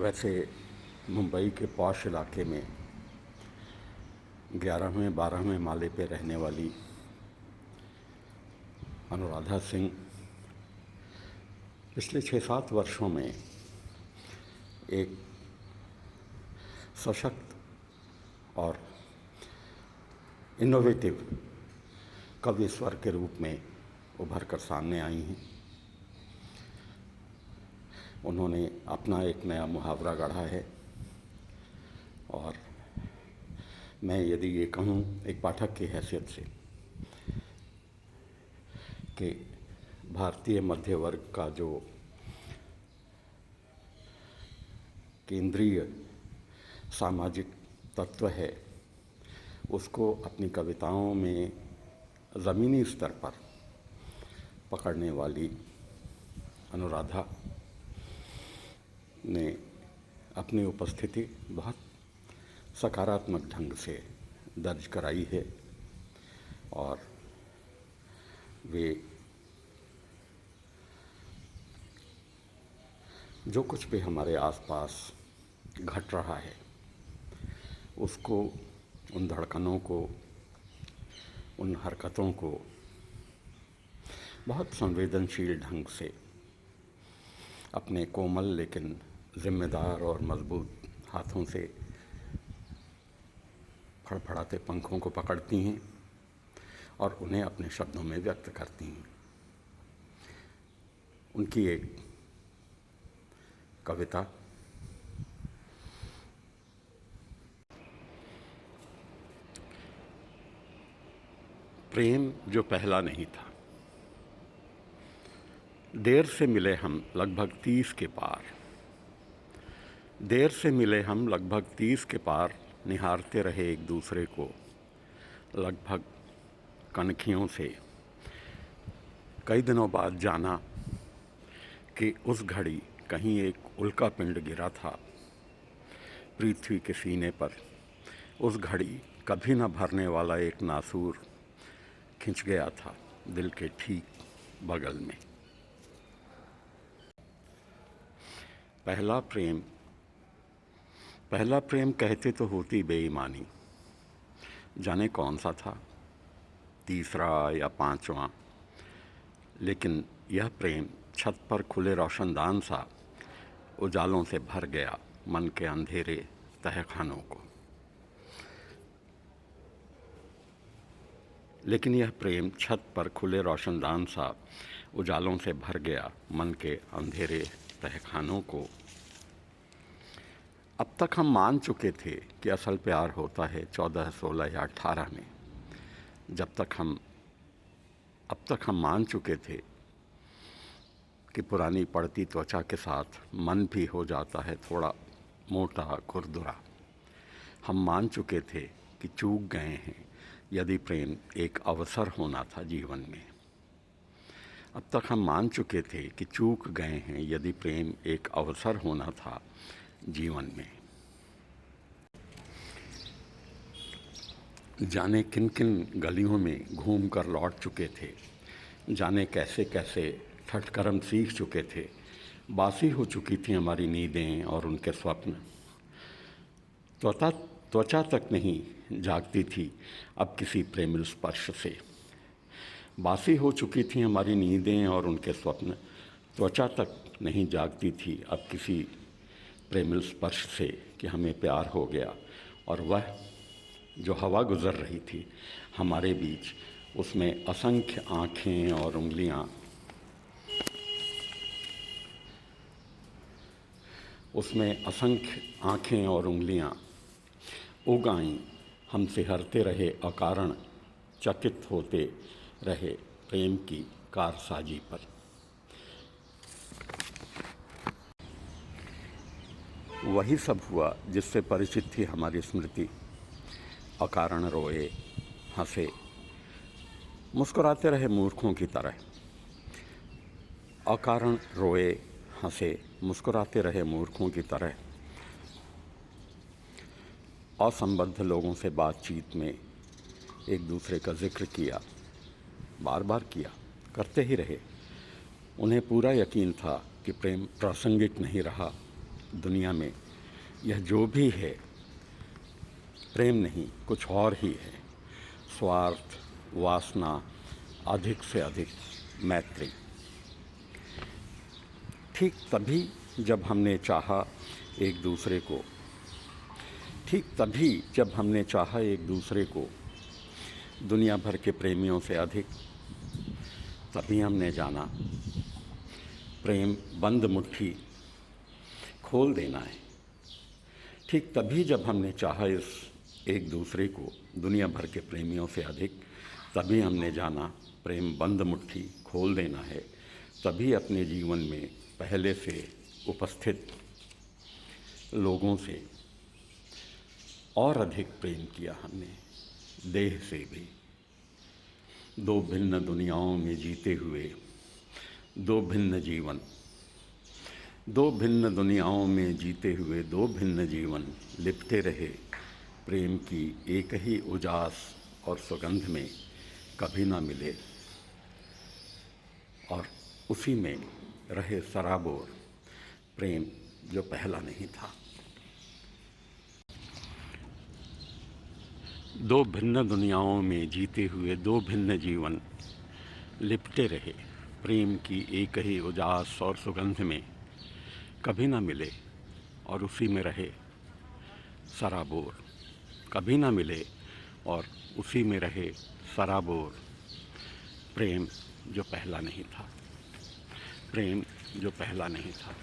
वैसे मुंबई के पॉश इलाके में 11वें-12वें माले पे रहने वाली अनुराधा सिंह पिछले 6-7 वर्षों में एक सशक्त और इनोवेटिव कवि स्वर के रूप में उभर कर सामने आई हैं। उन्होंने अपना एक नया मुहावरा गढ़ा है और मैं यदि ये कहूँ एक पाठक की हैसियत से कि भारतीय मध्य वर्ग का जो केंद्रीय सामाजिक तत्व है उसको अपनी कविताओं में ज़मीनी स्तर पर पकड़ने वाली अनुराधा ने अपनी उपस्थिति बहुत सकारात्मक ढंग से दर्ज कराई है और वे जो कुछ भी हमारे आसपास घट रहा है उसको, उन धड़कनों को, उन हरकतों को बहुत संवेदनशील ढंग से अपने कोमल लेकिन जिम्मेदार और मजबूत हाथों से फड़फड़ाते पंखों को पकड़ती हैं और उन्हें अपने शब्दों में व्यक्त करती हैं। उनकी एक कविता प्रेम जो पहला नहीं था। देर से मिले हम लगभग 30 के पार, देर से मिले हम लगभग 30 के पार, निहारते रहे एक दूसरे को लगभग कनखियों से। कई दिनों बाद जाना कि उस घड़ी कहीं एक उल्का पिंड गिरा था पृथ्वी के सीने पर। उस घड़ी कभी न भरने वाला एक नासूर खिंच गया था दिल के ठीक बगल में। पहला प्रेम कहते तो होती बेईमानी, जाने कौन सा था, तीसरा या पांचवा, लेकिन यह प्रेम छत पर खुले रोशनदान सा उजालों से भर गया मन के अंधेरे तहखानों को। लेकिन यह प्रेम छत पर खुले रोशनदान सा उजालों से भर गया मन के अंधेरे तहखानों को। अब तक हम मान चुके थे कि असल प्यार होता है 14, 16 या 18 में। अब तक हम मान चुके थे कि पुरानी पड़ती त्वचा के साथ मन भी हो जाता है थोड़ा मोटा खुरदुरा। हम मान चुके थे कि चूक गए हैं यदि प्रेम एक अवसर होना था जीवन में। अब तक हम मान चुके थे कि चूक गए हैं यदि प्रेम एक अवसर होना था जीवन में। जाने किन किन गलियों में घूम कर लौट चुके थे, जाने कैसे कैसे ठठकरम सीख चुके थे। बासी हो चुकी थी हमारी नींदें और उनके स्वप्न। त्वचा तक नहीं जागती थी अब किसी प्रेमिल स्पर्श से। बासी हो चुकी थी हमारी नींदें और उनके स्वप्न। त्वचा तक नहीं जागती थी अब किसी प्रेमिल स्पर्श से कि हमें प्यार हो गया। और वह जो हवा गुज़र रही थी हमारे बीच, उसमें असंख्य आँखें और उंगलियाँ, उसमें असंख्य आँखें और उंगलियाँ उगाईं, हम सिहरते रहे अकारण, चकित होते रहे प्रेम की कारसाजी पर। वही सब हुआ जिससे परिचित थी हमारी स्मृति। अकारण रोए, हंसे, मुस्कुराते रहे मूर्खों की तरह। अकारण रोए, हंसे, मुस्कुराते रहे मूर्खों की तरह। असंबद्ध लोगों से बातचीत में एक दूसरे का जिक्र किया, बार बार किया, करते ही रहे। उन्हें पूरा यकीन था कि प्रेम प्रासंगिक नहीं रहा, दुनिया में यह जो भी है प्रेम नहीं, कुछ और ही है। स्वार्थ, वासना, अधिक से अधिक मैत्री। ठीक तभी जब हमने चाहा एक दूसरे को, ठीक तभी जब हमने चाहा एक दूसरे को दुनिया भर के प्रेमियों से अधिक, तभी हमने जाना प्रेम बंद मुट्ठी खोल देना है। ठीक तभी जब हमने चाहा इस एक दूसरे को दुनिया भर के प्रेमियों से अधिक, तभी हमने जाना प्रेम बंद मुट्ठी खोल देना है। तभी अपने जीवन में पहले से उपस्थित लोगों से और अधिक प्रेम किया हमने, देह से भी। दो भिन्न दुनियाओं में जीते हुए दो भिन्न जीवन, दो भिन्न दुनियाओं में जीते हुए दो भिन्न जीवन लिपटे रहे प्रेम की एक ही उजास और सुगंध में, कभी ना मिले और उसी में रहे सराबोर प्रेम जो पहला नहीं था। दो भिन्न दुनियाओं में जीते हुए दो भिन्न जीवन लिपटे रहे प्रेम की एक ही उजास और सुगंध में, कभी ना मिले और उसी में रहे सराबोर, कभी ना मिले और उसी में रहे सराबोर प्रेम जो पहला नहीं था, प्रेम जो पहला नहीं था।